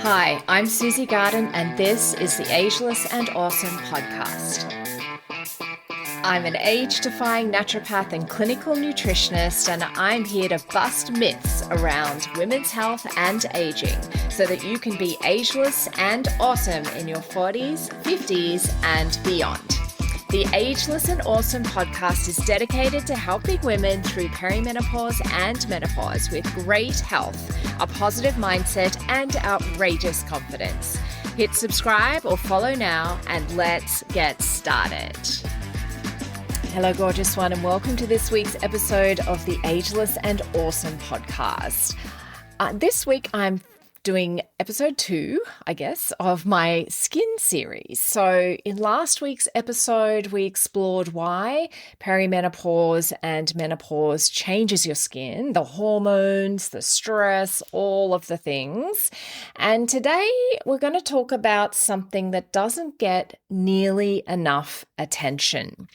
Hi, I'm Susie Garden, and this is the Ageless and Awesome podcast. I'm an age-defying naturopath and clinical nutritionist, and I'm here to bust myths around women's health and aging so that you can be ageless and awesome in your 40s, 50s, and beyond. The Ageless and Awesome podcast is dedicated to helping women through perimenopause and menopause with great health, a positive mindset, and outrageous confidence. Hit subscribe or follow now, and let's get started. Hello, gorgeous one, and welcome to this week's episode of the Ageless and Awesome podcast. This week, I'm doing episode 2, I guess, of my skin series. So in last week's episode, we explored why perimenopause and menopause changes your skin, the hormones, the stress, all of the things. And today we're going to talk about something that doesn't get nearly enough attention.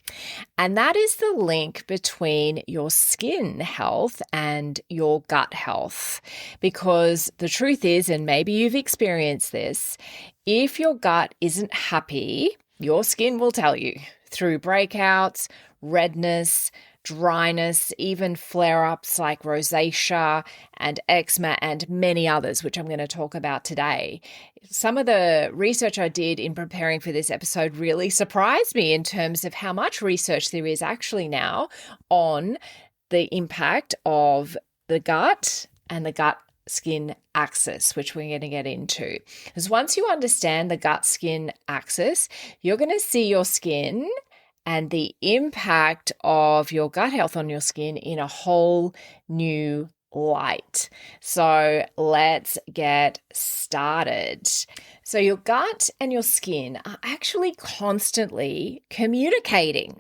And that is the link between your skin health and your gut health. Because the truth is, and maybe you've experienced this, if your gut isn't happy, your skin will tell you through breakouts, redness, dryness, even flare-ups like rosacea and eczema and many others, which I'm going to talk about today. Some of the research I did in preparing for this episode really surprised me in terms of how much research there is actually now on the impact of the gut and the gut-skin axis, which we're going to get into. Because once you understand the gut-skin axis, you're going to see your skin and the impact of your gut health on your skin in a whole new light. So let's get started. So your gut and your skin are actually constantly communicating.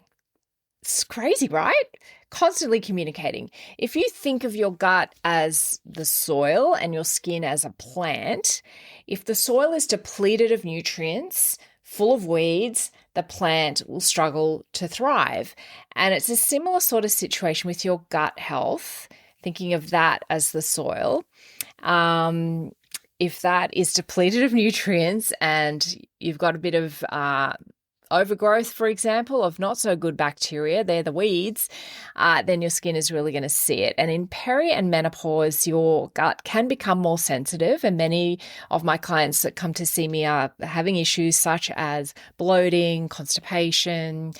It's crazy, right? Constantly communicating. If you think of your gut as the soil and your skin as a plant, if the soil is depleted of nutrients, full of weeds, the plant will struggle to thrive. And it's a similar sort of situation with your gut health, thinking of that as the soil. If that is depleted of nutrients and you've got a bit of overgrowth, for example, of not so good bacteria, they're the weeds, then your skin is really going to see it. And in peri and menopause, your gut can become more sensitive. And many of my clients that come to see me are having issues such as bloating, constipation,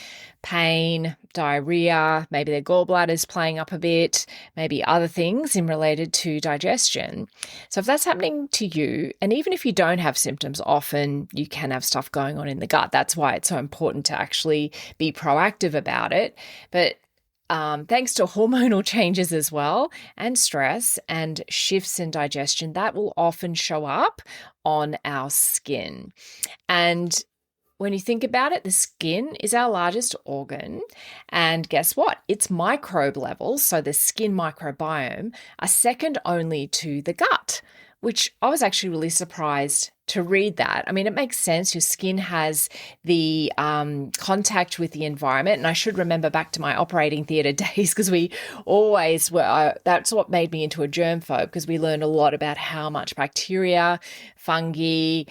pain, diarrhea, maybe their gallbladder's playing up a bit, maybe other things in related to digestion. So if that's happening to you, and even if you don't have symptoms, often you can have stuff going on in the gut. That's why it's so important to actually be proactive about it. But thanks to hormonal changes as well, and stress and shifts in digestion, that will often show up on our skin. And when you think about it, the skin is our largest organ, and guess what? Its microbe levels, so the skin microbiome, are second only to the gut, which I was actually really surprised to read that. I mean, it makes sense. Your skin has the contact with the environment, and I should remember back to my operating theatre days because we always were, that's what made me into a germphobe, because we learned a lot about how much bacteria, fungi,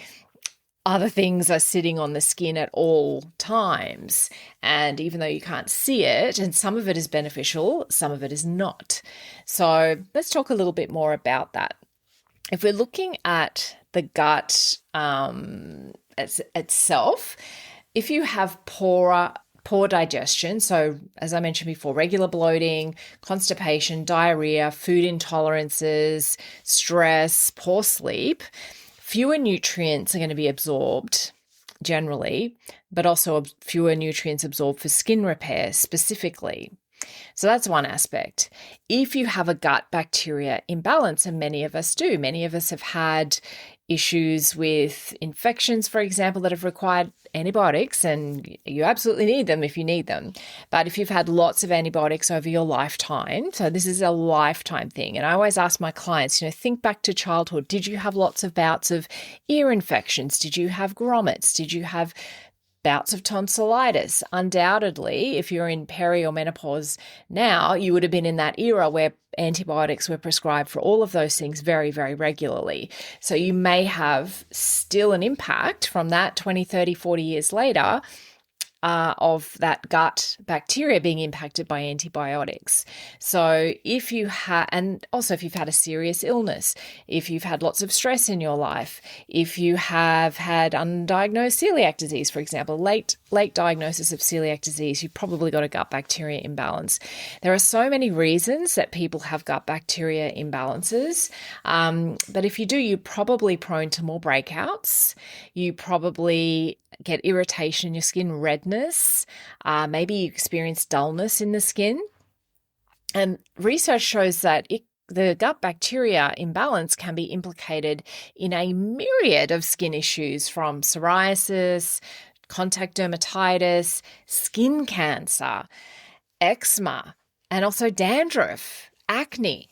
other things are sitting on the skin at all times. And even though you can't see it, and some of it is beneficial, some of it is not. So let's talk a little bit more about that. If we're looking at the gut itself, if you have poor digestion, so as I mentioned before, regular bloating, constipation, diarrhea, food intolerances, stress, poor sleep, fewer nutrients are going to be absorbed generally, but also fewer nutrients absorbed for skin repair specifically. So that's one aspect. If you have a gut bacteria imbalance, and many of us do, many of us have had issues with infections, for example, that have required antibiotics, and you absolutely need them if you need them. But if you've had lots of antibiotics over your lifetime, so this is a lifetime thing. And I always ask my clients, think back to childhood. Did you have lots of bouts of ear infections? Did you have grommets? Did you have bouts of tonsillitis. Undoubtedly, if you're in peri or menopause now, you would have been in that era where antibiotics were prescribed for all of those things very, very regularly. So you may have still an impact from that 20, 30, 40 years later of that gut bacteria being impacted by antibiotics. So if you have, and also if you've had a serious illness, if you've had lots of stress in your life, if you have had undiagnosed celiac disease, for example, late diagnosis of celiac disease, you've probably got a gut bacteria imbalance. There are so many reasons that people have gut bacteria imbalances. But if you do, you're probably prone to more breakouts. You probably get irritation in your skin, redness. Maybe you experience dullness in the skin. And research shows that the gut bacteria imbalance can be implicated in a myriad of skin issues, from psoriasis, contact dermatitis, skin cancer, eczema, and also dandruff, acne,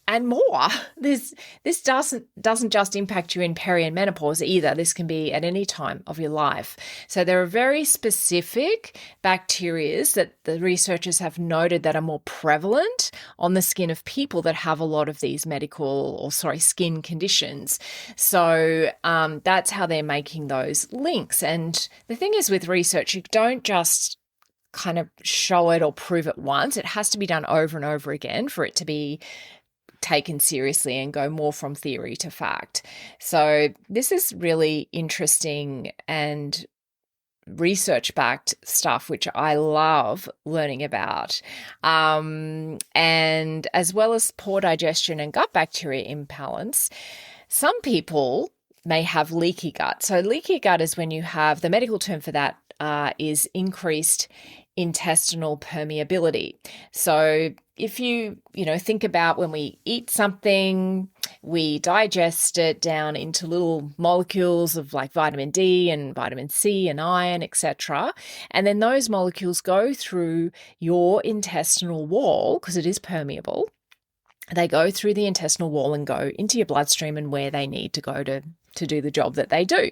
and more. This doesn't just impact you in peri and menopause either. This can be at any time of your life. So there are very specific bacteria that the researchers have noted that are more prevalent on the skin of people that have a lot of these skin conditions. So that's how they're making those links. And the thing is with research, you don't just kind of show it or prove it once. It has to be done over and over again for it to be taken seriously and go more from theory to fact. So this is really interesting and research-backed stuff, which I love learning about. And as well as poor digestion and gut bacteria imbalance, some people may have leaky gut. So leaky gut is when you have, the medical term for that is increased intestinal permeability. So if you think about when we eat something, we digest it down into little molecules of like vitamin D and vitamin C and iron, etc. And then those molecules go through your intestinal wall because it is permeable. They go through the intestinal wall and go into your bloodstream and where they need to go to do the job that they do.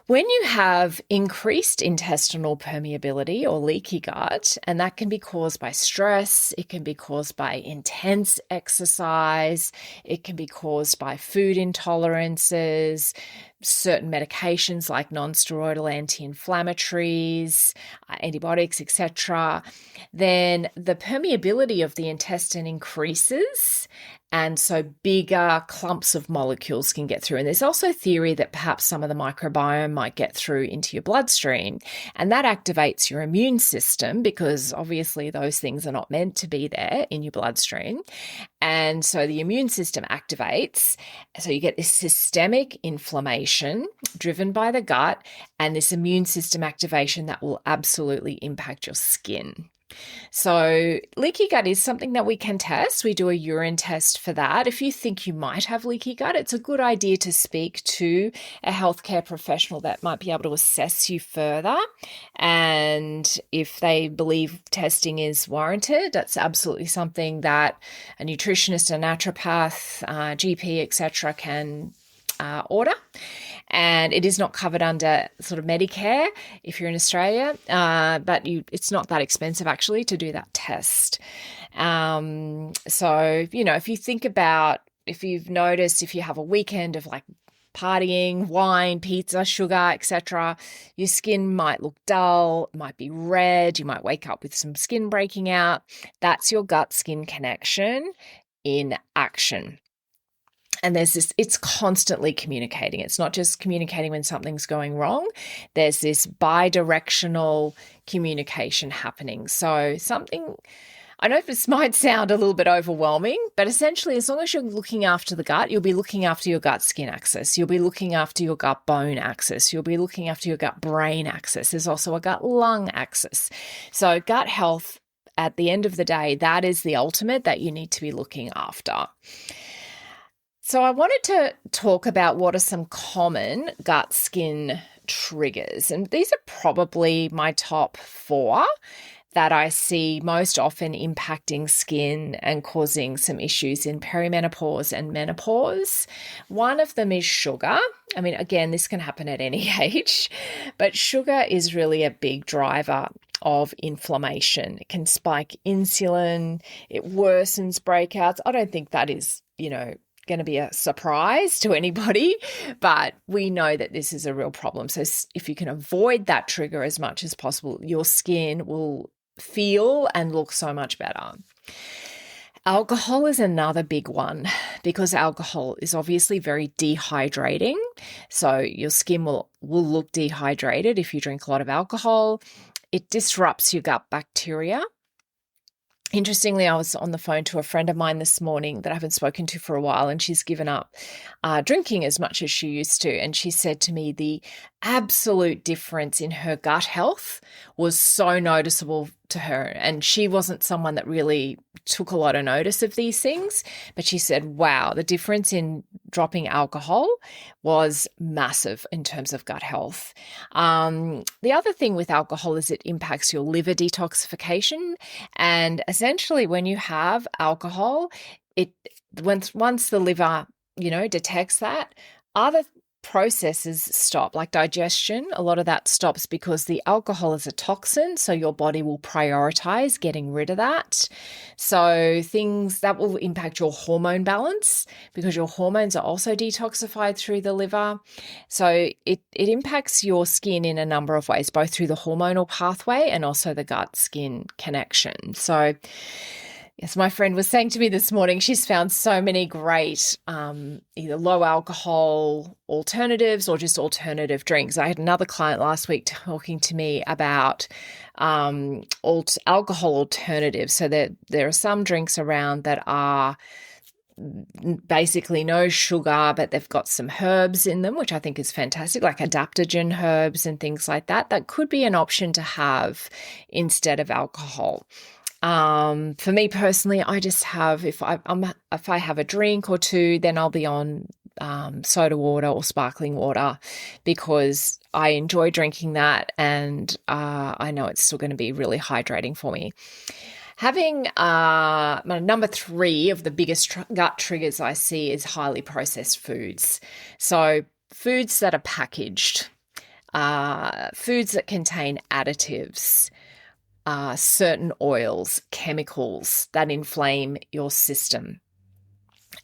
When you have increased intestinal permeability or leaky gut, and that can be caused by stress, it can be caused by intense exercise, it can be caused by food intolerances, certain medications like non-steroidal anti-inflammatories, antibiotics, etc., then the permeability of the intestine increases, and so bigger clumps of molecules can get through. And there's also theory that perhaps some of the microbiome might get through into your bloodstream, and that activates your immune system because obviously those things are not meant to be there in your bloodstream. And so the immune system activates. So you get this systemic inflammation driven by the gut and this immune system activation that will absolutely impact your skin. So leaky gut is something that we can test. We do a urine test for that. If you think you might have leaky gut, it's a good idea to speak to a healthcare professional that might be able to assess you further. And if they believe testing is warranted, that's absolutely something that a nutritionist, a naturopath, GP, etc. can order. And it is not covered under sort of Medicare if you're in Australia, but it's not that expensive actually to do that test. So, if you think about, if you've noticed, if you have a weekend of like partying, wine, pizza, sugar, etc., your skin might look dull, it might be red, you might wake up with some skin breaking out. That's your gut-skin connection in action. And it's constantly communicating. It's not just communicating when something's going wrong. There's this bi-directional communication happening. So I know this might sound a little bit overwhelming, but essentially as long as you're looking after the gut, you'll be looking after your gut-skin axis. You'll be looking after your gut-bone axis. You'll be looking after your gut-brain axis. There's also a gut-lung axis. So gut health, at the end of the day, that is the ultimate that you need to be looking after. So I wanted to talk about what are some common gut-skin triggers. And these are probably my top 4. that I see most often impacting skin and causing some issues in perimenopause and menopause. One of them is sugar. I mean, again, this can happen at any age, but sugar is really a big driver of inflammation. It can spike insulin, it worsens breakouts. I don't think that is, going to be a surprise to anybody, but we know that this is a real problem. So if you can avoid that trigger as much as possible, your skin will feel and look so much better. Alcohol is another big one because alcohol is obviously very dehydrating. So your skin will look dehydrated if you drink a lot of alcohol. It disrupts your gut bacteria. Interestingly, I was on the phone to a friend of mine this morning that I haven't spoken to for a while, and she's given up drinking as much as she used to. And she said to me the absolute difference in her gut health was so noticeable to her. And she wasn't someone that really took a lot of notice of these things, but she said, wow, the difference in dropping alcohol was massive in terms of gut health. The other thing with alcohol is it impacts your liver detoxification. And essentially when you have alcohol, once the liver, detects that, other processes stop, like digestion. A lot of that stops because the alcohol is a toxin, so your body will prioritize getting rid of that. So things that will impact your hormone balance because your hormones are also detoxified through the liver. So it impacts your skin in a number of ways, both through the hormonal pathway and also the gut-skin connection. So yes, my friend was saying to me this morning, she's found so many great either low alcohol alternatives or just alternative drinks. I had another client last week talking to me about alcohol alternatives. So there are some drinks around that are basically no sugar, but they've got some herbs in them, which I think is fantastic, like adaptogen herbs and things like that. That could be an option to have instead of alcohol. For me personally, I just have, if I have a drink or two, then I'll be on soda water or sparkling water because I enjoy drinking that, and I know it's still going to be really hydrating for me. Having number 3 of the biggest gut triggers I see is highly processed foods. So foods that are packaged, foods that contain additives, certain oils, chemicals that inflame your system.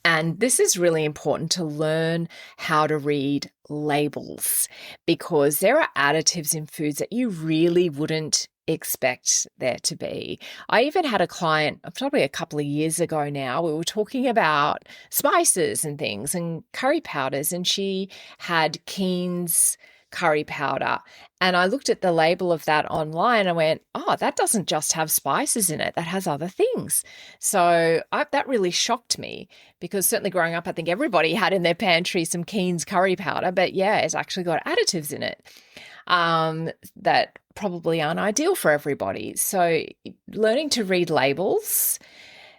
And this is really important to learn how to read labels because there are additives in foods that you really wouldn't expect there to be. I even had a client probably a couple of years ago now, we were talking about spices and things and curry powders, and she had Keen's curry powder. And I looked at the label of that online and went, oh, that doesn't just have spices in it, that has other things. So that really shocked me because certainly growing up, I think everybody had in their pantry some Keen's curry powder, but yeah, it's actually got additives in it that probably aren't ideal for everybody. So learning to read labels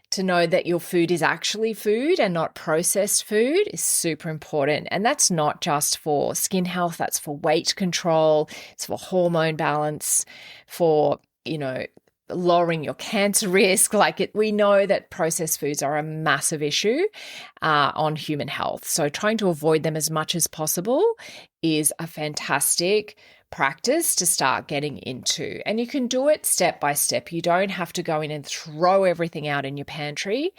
to know that your food is actually food and not processed food is super important. And that's not just for skin health, that's for weight control, it's for hormone balance, for, lowering your cancer risk. We know that processed foods are a massive issue on human health. So trying to avoid them as much as possible is a fantastic practice to start getting into. And you can do it step by step. You don't have to go in and throw everything out in your pantry,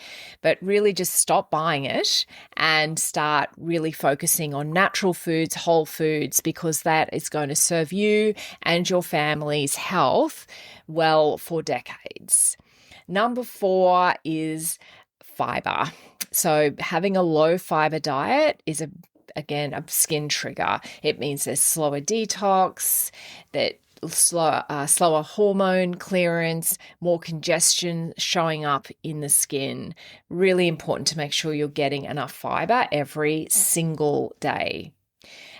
but really just stop buying it and start really focusing on natural foods, whole foods, because that is going to serve you and your family's health well for decades. Number 4 is fibre. So having a low fibre diet is again, a skin trigger. It means there's slower detox, that slower hormone clearance, more congestion showing up in the skin. Really important to make sure you're getting enough fiber every single day.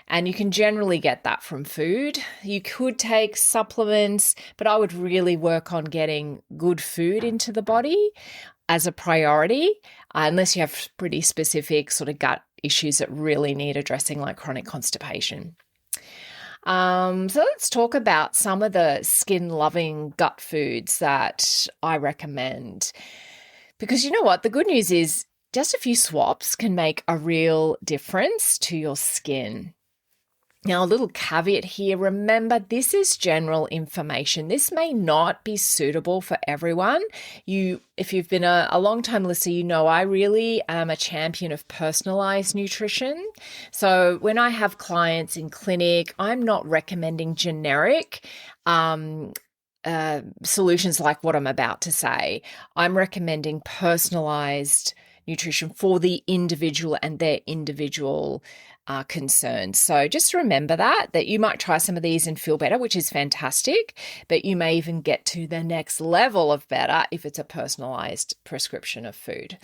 And you can generally get that from food. You could take supplements, but I would really work on getting good food into the body as a priority, unless you have pretty specific sort of gut issues that really need addressing, like chronic constipation. So let's talk about some of the skin-loving gut foods that I recommend. Because you know what? The good news is just a few swaps can make a real difference to your skin. Now, a little caveat here, remember this is general information. This may not be suitable for everyone. If you've been a long-time listener, you know I really am a champion of personalized nutrition. So when I have clients in clinic, I'm not recommending generic solutions like what I'm about to say. I'm recommending personalized nutrition for the individual and their individual concerns. So just remember that you might try some of these and feel better, which is fantastic, but you may even get to the next level of better if it's a personalized prescription of food.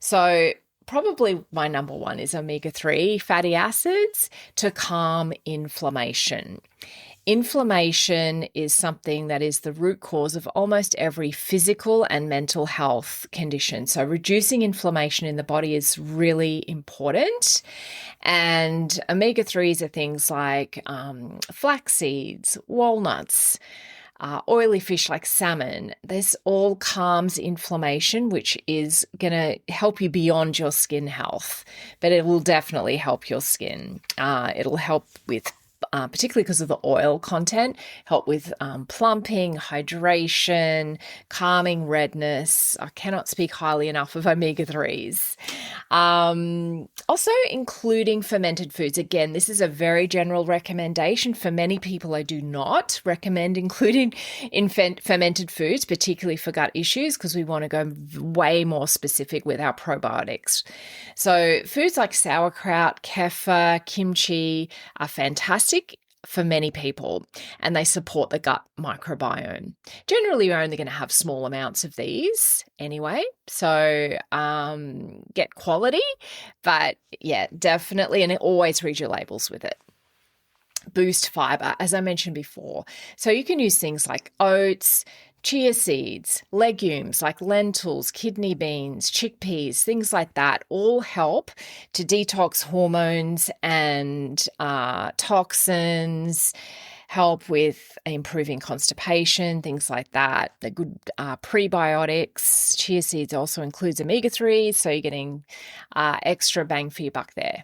So probably my number one is omega-3 fatty acids to calm inflammation. Inflammation is something that is the root cause of almost every physical and mental health condition. So reducing inflammation in the body is really important. And omega-3s are things like flax seeds, walnuts, oily fish like salmon. This all calms inflammation, which is going to help you beyond your skin health, but it will definitely help your skin. It'll help with particularly because of the oil content, help with plumping, hydration, calming redness. I cannot speak highly enough of omega-3s. Also including fermented foods. Again, this is a very general recommendation. For many people, I do not recommend including in fermented foods, particularly for gut issues, because we want to go way more specific with our probiotics. So foods like sauerkraut, kefir, kimchi are fantastic for many people, and they support the gut microbiome. Generally, you're only going to have small amounts of these anyway, so get quality, but yeah, definitely, and always read your labels with it. Boost fibre, as I mentioned before. So you can use things like oats, chia seeds, legumes like lentils, kidney beans, chickpeas, things like that all help to detox hormones and toxins, help with improving constipation, things like that. They're good prebiotics. Chia seeds also includes omega-3, so you're getting extra bang for your buck there.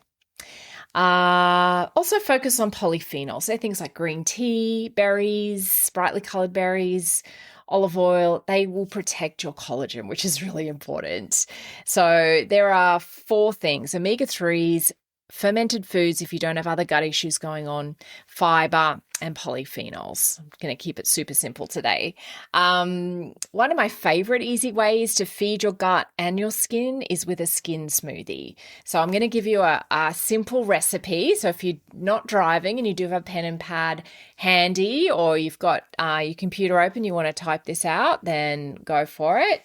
Also focus on polyphenols. They're things like green tea, berries, brightly colored berries, olive oil. They will protect your collagen, which is really important. So there are 4 things: omega-3s, fermented foods if you don't have other gut issues going on, fiber, and polyphenols. I'm going to keep it super simple today. One of my favorite easy ways to feed your gut and your skin is with a skin smoothie. So I'm going to give you a simple recipe. So if you're not driving and you do have a pen and pad handy, or you've got your computer open, you want to type this out, then go for it.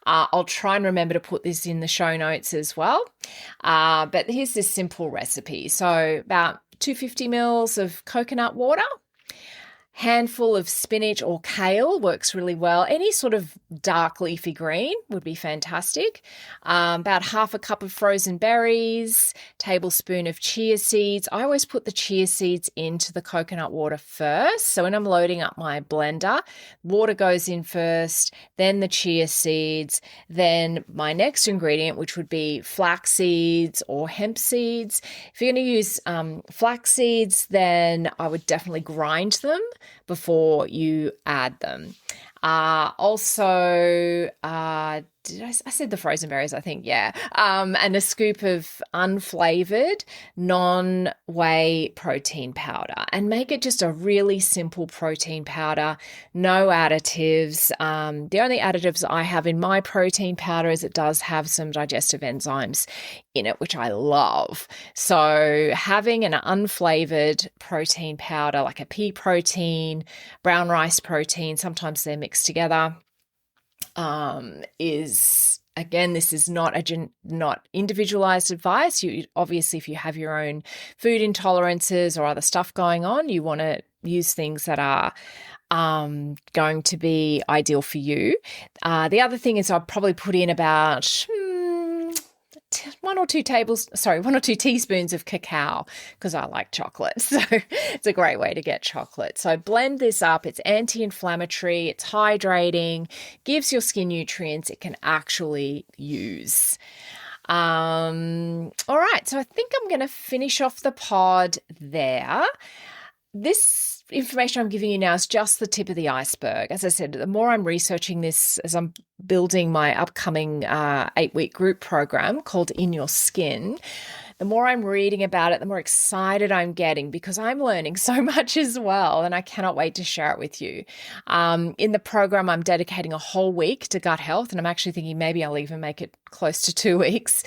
I'll try and remember to put this in the show notes as well. But here's this simple recipe. So about 250 mils of coconut water, handful of spinach or kale works really well. Any sort of dark leafy green would be fantastic. About half a cup of frozen berries, tablespoon of chia seeds. I always put the chia seeds into the coconut water first. So when I'm loading up my blender, water goes in first, then the chia seeds, then my next ingredient, which would be flax seeds or hemp seeds. If you're going to use flax seeds, then I would definitely grind them before you add them. Also, I said the frozen berries, I think, yeah. And a scoop of unflavored non-whey protein powder, and make it just a really simple protein powder, no additives. The only additives I have in my protein powder is it does have some digestive enzymes in it, which I love. So having an unflavored protein powder, like a pea protein, brown rice protein, sometimes they're mixed together, is, again, this is not not individualized advice. You obviously, if you have your own food intolerances or other stuff going on, you want to use things that are going to be ideal for you. The other thing is I'll probably put in about one or two teaspoons of cacao, because I like chocolate. So it's a great way to get chocolate. So blend this up. It's anti-inflammatory, it's hydrating, gives your skin nutrients it can actually use. All right, so I think I'm going to finish off the pod there. This information I'm giving you now is just the tip of the iceberg. As I said, the more I'm researching this as I'm building my upcoming 8-week group program called In Your Skin, the more I'm reading about it, the more excited I'm getting, because I'm learning so much as well, and I cannot wait to share it with you. In the program, I'm dedicating a whole week to gut health, and I'm actually thinking maybe I'll even make it close to 2 weeks,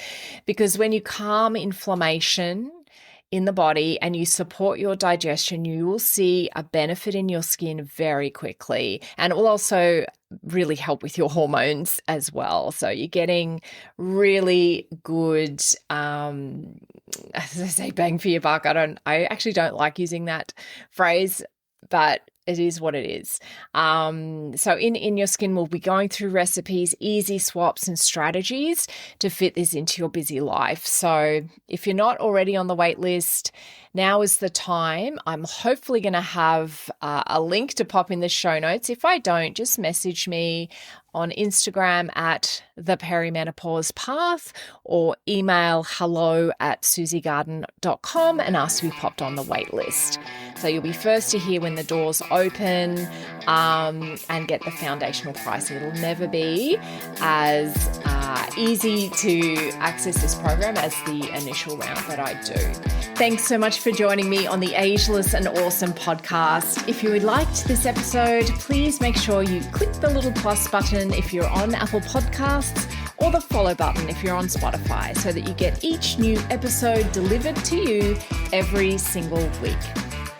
because when you calm inflammation in the body and you support your digestion, you will see a benefit in your skin very quickly. And it will also really help with your hormones as well. So you're getting really good, as I say, bang for your buck. I actually don't like using that phrase, but it is what it is. So in Your Skin, we'll be going through recipes, easy swaps and strategies to fit this into your busy life. So if you're not already on the wait list, now is the time. I'm hopefully going to have a link to pop in the show notes. If I don't, just message me on Instagram at the Perimenopause Path, or email hello@susiegarden.com and ask to be popped on the wait list. So you'll be first to hear when the doors open, and get the foundational pricing. It'll never be as easy to access this program as the initial round that I do. Thanks so much for joining me on the Ageless and Awesome podcast. If you liked this episode, please make sure you click the little plus button if you're on Apple Podcasts, or the follow button if you're on Spotify, so that you get each new episode delivered to you every single week.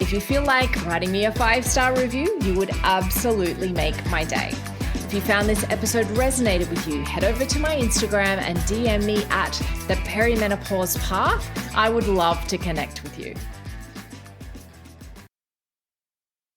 If you feel like writing me a 5-star review, you would absolutely make my day. If you found this episode resonated with you, head over to my Instagram and DM me at the Perimenopause Path. I would love to connect with you.